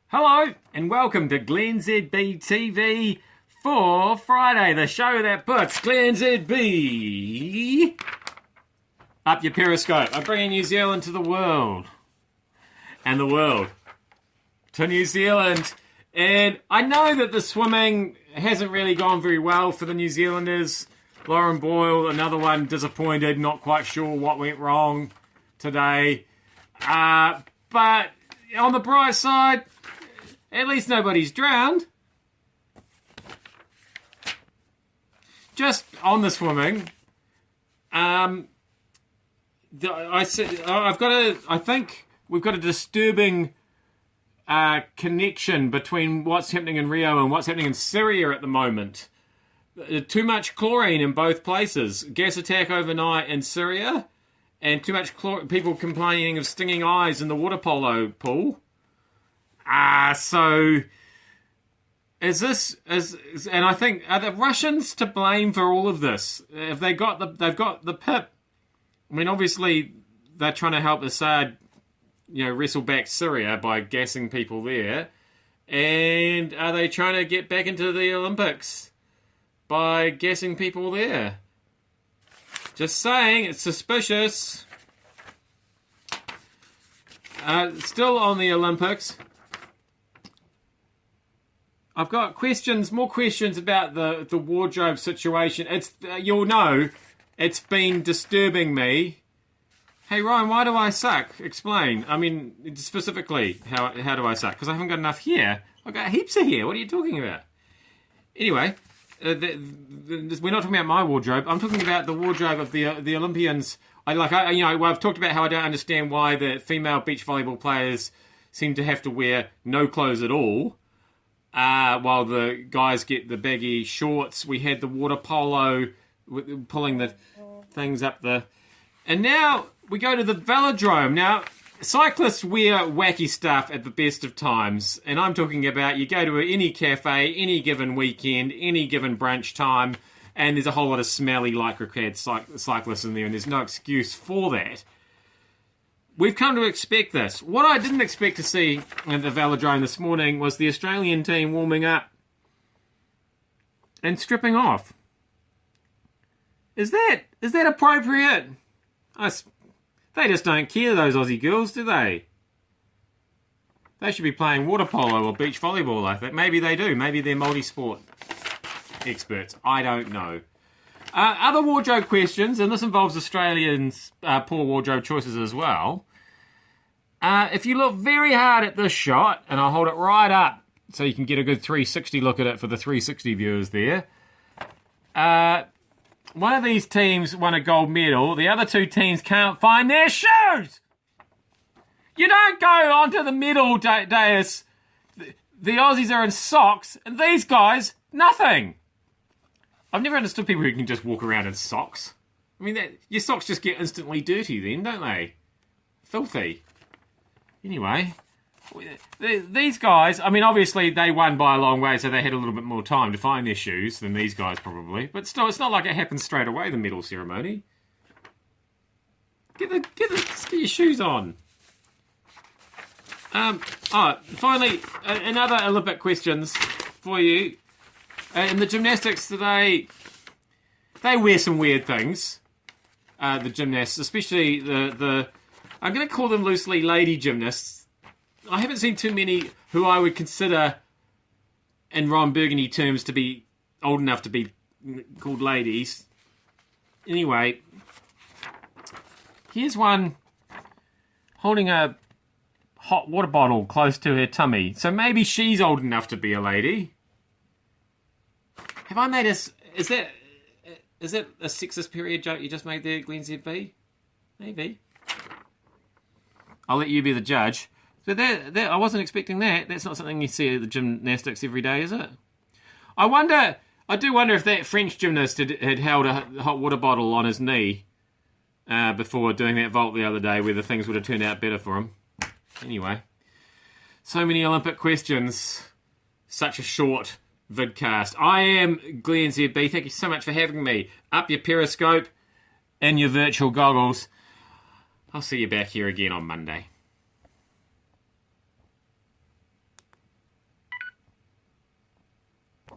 Hello and welcome to glennzb TV for Friday, the show that puts glennzb up your Periscope. I'm bringing New Zealand to the world and the world to New Zealand. And I know that the swimming hasn't really gone very well for the New Zealanders. Lauren Boyle, another one, disappointed, not quite sure what went wrong today. But on the bright side, at least nobody's drowned. Just on the swimming, I think we've got a disturbing connection between what's happening in Rio and what's happening in Syria at the moment. Too much chlorine in both places. Gas attack overnight in Syria, and too much people complaining of stinging eyes in the water polo pool. So and I think, are the Russians to blame for all of this? If they've got the pip. I mean, obviously they're trying to help Assad, wrestle back Syria by gassing people there. And are they trying to get back into the Olympics by gassing people there? Just saying, it's suspicious. Still on the Olympics. I've got more questions about the wardrobe situation. You'll know, it's been disturbing me. Hey Ryan, why do I suck? Explain. I mean, specifically, how do I suck? Because I haven't got enough hair. I've got heaps of hair. What are you talking about? Anyway, we're not talking about my wardrobe. I'm talking about the wardrobe of the Olympians. I've talked about how I don't understand why the female beach volleyball players seem to have to wear no clothes at all. While the guys get the baggy shorts. We had the water polo pulling the things up and now we go to the velodrome. Now, cyclists wear wacky stuff at the best of times, and I'm talking about you go to any cafe, any given weekend, any given brunch time, and there's a whole lot of smelly lycra-clad cyclists in there, and there's no excuse for that. We've come to expect this. What I didn't expect to see at the velodrome this morning was the Australian team warming up and stripping off. Is that appropriate? They just don't care, those Aussie girls, do they? They should be playing water polo or beach volleyball, I think. Maybe they do. Maybe they're multi-sport experts. I don't know. Other wardrobe questions, and this involves Australians' poor wardrobe choices as well. If you look very hard at this shot, and I'll hold it right up so you can get a good 360 look at it for the 360 viewers there. One of these teams won a gold medal. The other two teams can't find their shoes! You don't go onto the medal dais. The Aussies are in socks, and these guys, nothing. I've never understood people who can just walk around in socks. I mean, your socks just get instantly dirty then, don't they? Filthy. Anyway, these guys, I mean, obviously they won by a long way, so they had a little bit more time to find their shoes than these guys probably. But still, it's not like it happened straight away, the medal ceremony. Get your shoes on. Finally, another Olympic questions for you. In the gymnastics today, they wear some weird things. The gymnasts, especially the I'm going to call them loosely lady gymnasts. I haven't seen too many who I would consider, in Ron Burgundy terms, to be old enough to be called ladies. Anyway, here's one holding a hot water bottle close to her tummy. So maybe she's old enough to be a lady. Have I made is that a sexist period joke you just made there, glennzb? Maybe. I'll let you be the judge. But that I wasn't expecting that. That's not something you see at the gymnastics every day, is it? I do wonder if that French gymnast had held a hot water bottle on his knee before doing that vault the other day, whether things would have turned out better for him. Anyway, so many Olympic questions. Such a short vidcast. I am glennzb. Thank you so much for having me. Up your Periscope and your virtual goggles. I'll see you back here again on Monday.